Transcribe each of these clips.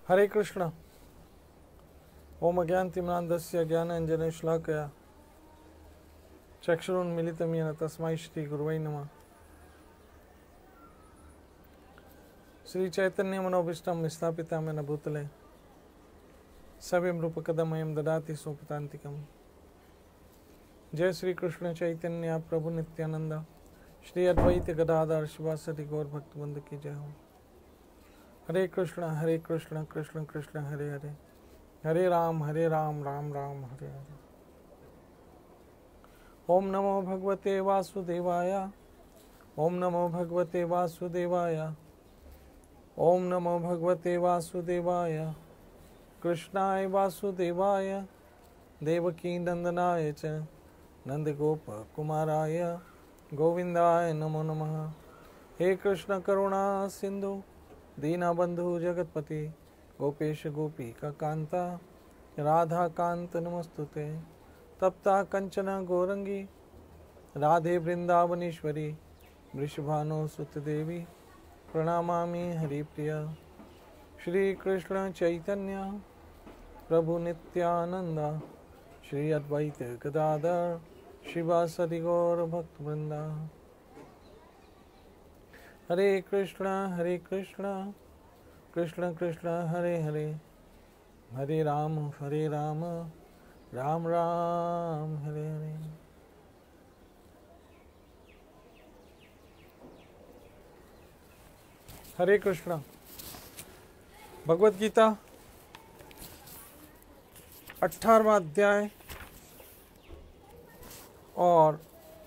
हरे कृष्ण। ओम अज्ञानतिमिरान्धस्य ज्ञानाञ्जनशलाकया चक्षुरुन्मीलितं येन तस्मै श्रीगुरुवे नमः। श्री चैतन्य मनोभीष्टं स्थापितं येन भूतले सव्यं रूपकदमयं ददाति स्वपदान्तिकम्। जय श्री कृष्ण चैतन्य प्रभु नित्यानंद श्री अद्वैत गदाधर शिवासदि गौर भक्तवृंद की जय हो। हरे कृष्ण कृष्ण कृष्ण हरे हरे, हरे राम राम राम हरे हरे। ओम नमो भगवते वासुदेवाय, ओम नमो भगवते वासुदेवाय, ओम नमो भगवते वासुदेवाय। कृष्णाय वासुदेवाय देवकी नंदनाय च नंदगोप कुमाराय गोविंदाय नमो नमः। हे कृष्ण करुणा सिंधु दीनबंधु जगतपति गोपेश गोपिका कांता राधा कांत नमस्तुते। तप्ता कंचन गौरंगी राधे वृंदावनेश्वरी वृषभानुसुत देवी प्रणमामि हरिप्रिया। श्री कृष्ण चैतन्य प्रभु नित्यानंद श्री अद्वैत गदाधर शिवासदि गौर भक्तवृंदा। हरे कृष्ण कृष्ण कृष्ण हरे हरे, हरे राम राम राम हरे हरे। हरे कृष्ण। भगवत गीता 18वां अध्याय और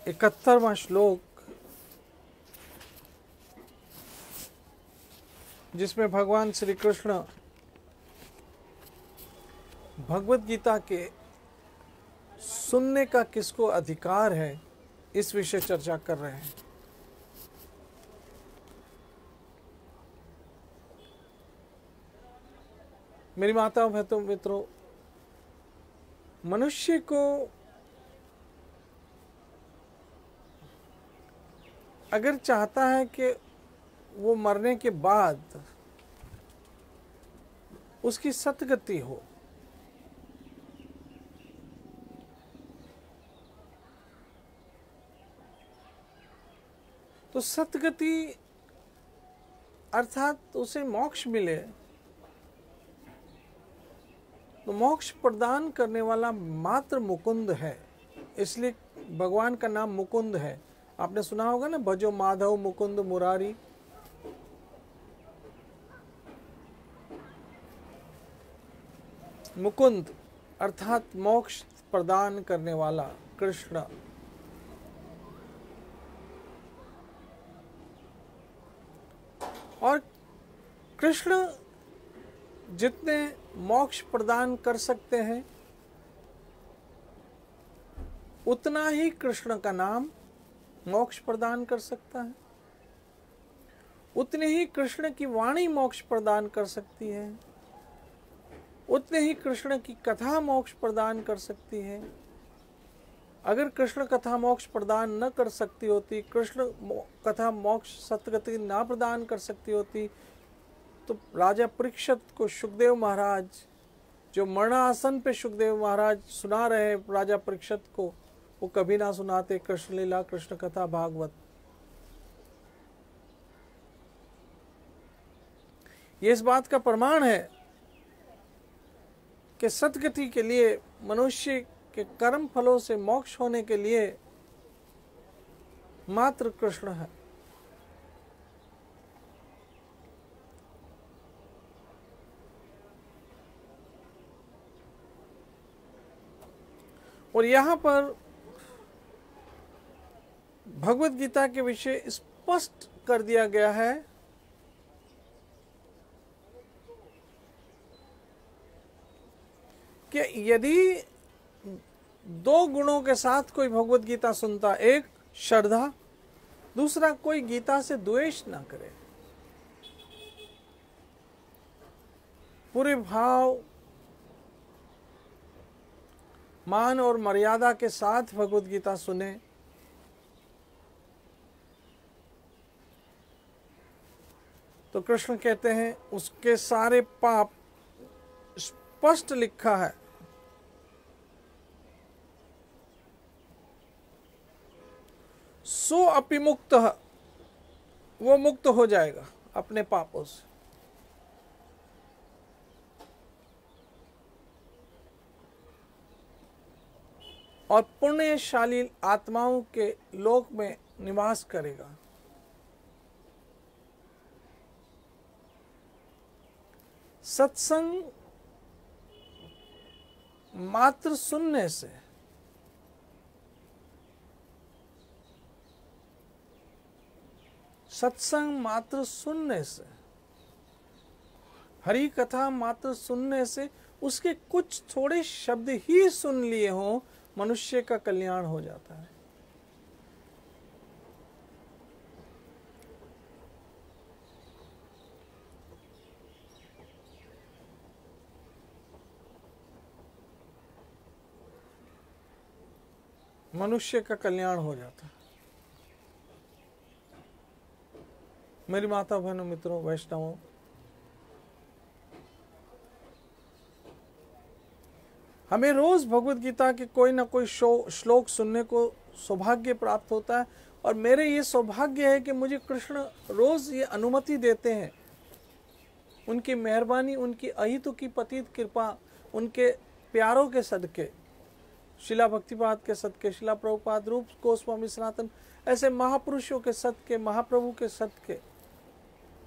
71वां श्लोक, जिसमें भगवान श्री कृष्ण भगवत गीता के सुनने का किसको अधिकार है, इस विषय चर्चा कर रहे हैं। मेरी माताओं बहनों मित्रों, मनुष्य को अगर चाहता है कि वो मरने के बाद उसकी सतगति हो, तो सतगति अर्थात उसे मोक्ष मिले, तो मोक्ष प्रदान करने वाला मात्र मुकुंद है। इसलिए भगवान का नाम मुकुंद है। आपने सुना होगा ना, भजो माधव मुकुंद मुरारी। मुकुंद अर्थात मोक्ष प्रदान करने वाला कृष्ण। और कृष्ण जितने मोक्ष प्रदान कर सकते हैं, उतना ही कृष्ण का नाम मोक्ष प्रदान कर सकता है, उतने ही कृष्ण की वाणी मोक्ष प्रदान कर सकती है, उतने ही कृष्ण की कथा मोक्ष प्रदान कर सकती है। अगर कृष्ण कथा मोक्ष प्रदान न कर सकती होती, कृष्ण कथा मोक्ष सतगति ना प्रदान कर सकती होती, तो राजा परीक्षित को सुखदेव महाराज, जो मरणासन पे सुखदेव महाराज सुना रहे राजा परीक्षित को, वो कभी ना सुनाते कृष्ण लीला कृष्ण कथा भागवत। ये इस बात का प्रमाण है कि सतगति के लिए, मनुष्य के कर्म फलों से मोक्ष होने के लिए मात्र कृष्ण है। और यहां पर भगवत गीता के विषय स्पष्ट कर दिया गया है कि यदि दो गुणों के साथ कोई भगवत गीता सुनता, एक श्रद्धा, दूसरा कोई गीता से द्वेष ना करे, पूरे भाव मान और मर्यादा के साथ भगवत गीता सुने, तो कृष्ण कहते हैं उसके सारे पाप स्पष्ट लिखा है, सो अपि मुक्त, वो मुक्त हो जाएगा अपने पापों से। और पुण्यशाली आत्माओं के लोक में निवास करेगा। सत्संग मात्र सुनने से, सत्संग मात्र सुनने से, हरि कथा मात्र सुनने से, उसके कुछ थोड़े शब्द ही सुन लिए हों, मनुष्य का कल्याण हो जाता है। मनुष्य का कल्याण हो जाता है। मेरी माता बहनों, मित्रों, वैष्णवों, हमें रोज भगवत गीता के कोई ना कोई श्लोक सुनने को सौभाग्य प्राप्त होता है। और मेरे ये सौभाग्य है कि मुझे कृष्ण रोज ये अनुमति देते हैं। उनकी मेहरबानी, उनकी अहितु पतित कृपा, उनके प्यारों के सदके, शिला भक्तिपाद के सदके, शिला प्रभुपाद, रूप गोस्वामी सनातन, ऐसे महापुरुषों के सदके, महाप्रभु के सदके,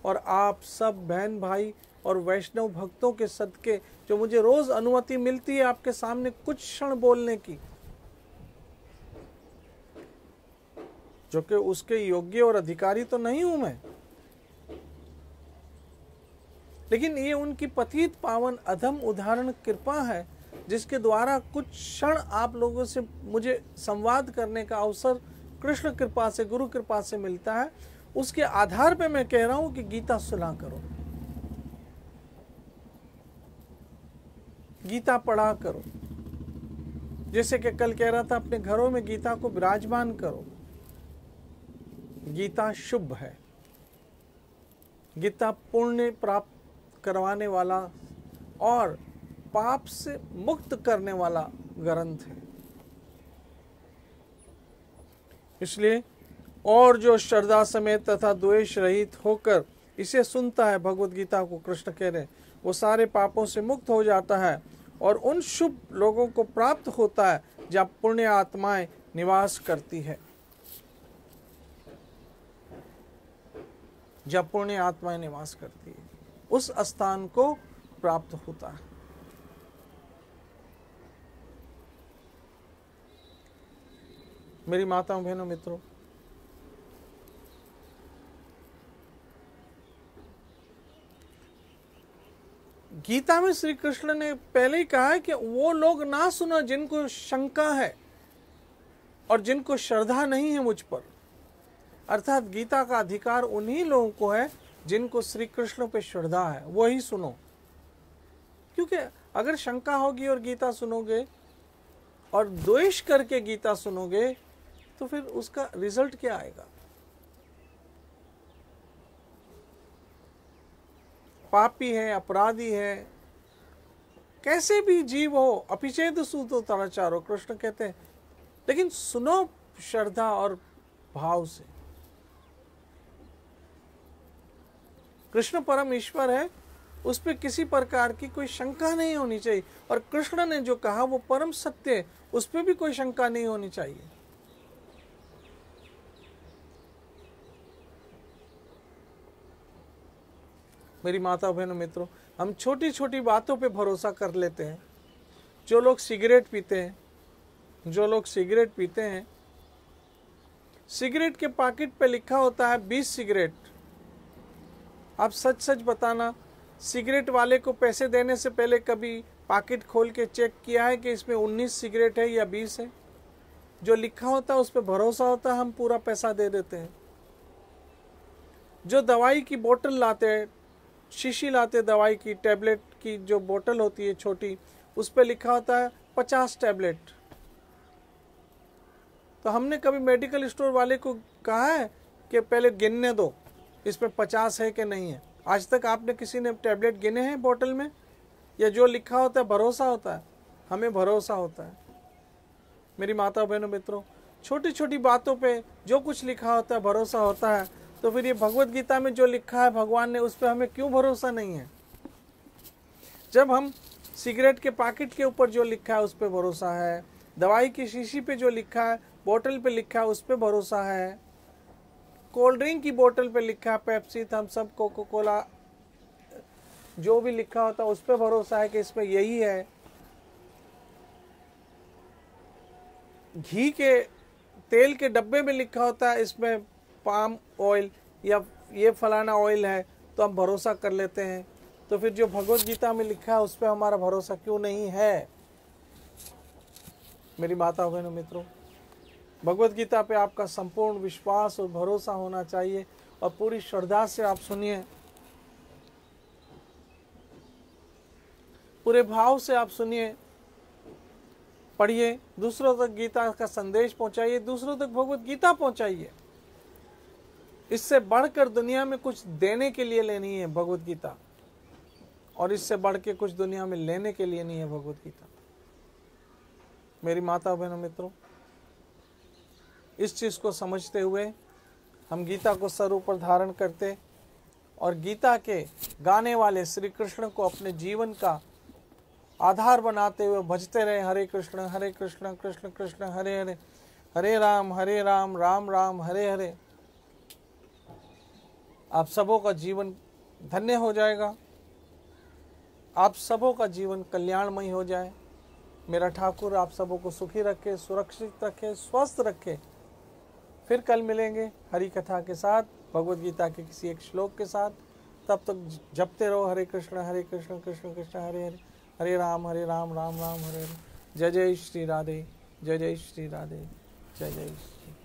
और आप सब बहन भाई और वैष्णव भक्तों के सदके, जो मुझे रोज अनुमति मिलती है आपके सामने कुछ क्षण बोलने की, जो कि उसके योग्य और अधिकारी तो नहीं हूं मैं, लेकिन ये उनकी पतित पावन अधम उदाहरण कृपा है, जिसके द्वारा कुछ क्षण आप लोगों से मुझे संवाद करने का अवसर कृष्ण कृपा से, गुरु कृपा से मिलता है। उसके आधार पे मैं कह रहा हूं कि गीता सुना करो, गीता पढ़ा करो। जैसे कि कल कह रहा था, अपने घरों में गीता को विराजमान करो। गीता शुभ है, गीता पुण्य प्राप्त करवाने वाला और पाप से मुक्त करने वाला ग्रंथ है। इसलिए और जो श्रद्धा समेत तथा द्वेष रहित होकर इसे सुनता है, भगवत गीता को कृष्ण कह रहे, वो सारे पापों से मुक्त हो जाता है और उन शुभ लोगों को प्राप्त होता है जहाँ पुण्य आत्माएं निवास करती है, जहाँ पुण्य आत्माएं निवास करती है, उस स्थान को प्राप्त होता है। मेरी माताओं, बहनों, मित्रों, गीता में श्री कृष्ण ने पहले ही कहा है कि वो लोग ना सुनो जिनको शंका है और जिनको श्रद्धा नहीं है मुझ पर। अर्थात गीता का अधिकार उन्हीं लोगों को है जिनको श्री कृष्ण पे श्रद्धा है, वो ही सुनो। क्योंकि अगर शंका होगी और गीता सुनोगे और द्वेष करके गीता सुनोगे तो फिर उसका रिजल्ट क्या आएगा? पापी है, अपराधी है, कैसे भी जीव हो, अपिचेद सूतो तराचारो, कृष्ण कहते हैं। लेकिन सुनो श्रद्धा और भाव से। कृष्ण परम ईश्वर है, उस पर किसी प्रकार की कोई शंका नहीं होनी चाहिए। और कृष्ण ने जो कहा वो परम सत्य है, उस पर भी कोई शंका नहीं होनी चाहिए। मेरी माता बहनों, मित्रों, हम छोटी छोटी बातों पे भरोसा कर लेते हैं। जो लोग सिगरेट पीते हैं, सिगरेट के पैकेट पे लिखा होता है 20 सिगरेट। आप सच सच बताना, सिगरेट वाले को पैसे देने से पहले कभी पैकेट खोल के चेक किया है कि इसमें 19 सिगरेट है या 20 है? जो लिखा होता है उस पर भरोसा होता है, हम पूरा पैसा दे देते हैं। जो दवाई की बोतल लाते हैं, शीशी लाते, दवाई की, टैबलेट की जो बोतल होती है छोटी, उस पर लिखा होता है 50 टैबलेट। तो हमने कभी मेडिकल स्टोर वाले को कहा है कि पहले गिनने दो, इसमें 50 है कि नहीं है? आज तक आपने किसी ने टैबलेट गिने हैं बोतल में? या जो लिखा होता है भरोसा होता है? हमें भरोसा होता है। मेरी माता बहनों मित्रों, छोटी छोटी बातों पे जो कुछ लिखा होता है भरोसा होता है, तो फिर ये भगवत गीता में जो लिखा है भगवान ने, उस पर हमें क्यों भरोसा नहीं है? जब हम सिगरेट के पैकेट के ऊपर जो लिखा है उस पर भरोसा है, दवाई की शीशी पे जो लिखा है, बोतल पे लिखा है उस पर भरोसा है, कोल्ड ड्रिंक की बोतल पे लिखा है Pepsi, Thums Up, Coca Cola, जो भी लिखा होता है उस पर भरोसा है कि इसमें यही है। घी के तेल के डब्बे में लिखा होता है इसमें पाम ऑयल या ये फलाना ऑयल है, तो हम भरोसा कर लेते हैं। तो फिर जो भगवत गीता में लिखा है उस पर हमारा भरोसा क्यों नहीं है? मेरी माता बहनों मित्रों, भगवत गीता पे आपका संपूर्ण विश्वास और भरोसा होना चाहिए और पूरी श्रद्धा से आप सुनिए, पूरे भाव से आप सुनिए, पढ़िए, दूसरों तक गीता का संदेश पहुंचाइए, दूसरों तक भगवत गीता पहुंचाइए। इससे बढ़कर दुनिया में कुछ देने के लिए लेनी है भगवत गीता, और इससे बढ़ के कुछ दुनिया में लेने के लिए नहीं है भगवत गीता। मेरी माता बहनों मित्रों, इस चीज को समझते हुए हम गीता को सर ऊपर धारण करते और गीता के गाने वाले श्री कृष्ण को अपने जीवन का आधार बनाते हुए भजते रहे। हरे कृष्ण कृष्ण कृष्ण हरे हरे, हरे राम राम राम हरे हरे। आप सबों का जीवन धन्य हो जाएगा, आप सबों का जीवन कल्याणमय हो जाए। मेरा ठाकुर आप सबों को सुखी रखे, सुरक्षित रखे, स्वस्थ रखे। फिर कल मिलेंगे हरि कथा के साथ, भगवत गीता के किसी एक श्लोक के साथ। तब तक जपते रहो हरे कृष्ण कृष्ण कृष्ण हरे हरे, हरे राम राम राम हरे हरे। जय जय श्री राधे, जय जय श्री राधे, जय जय श्री।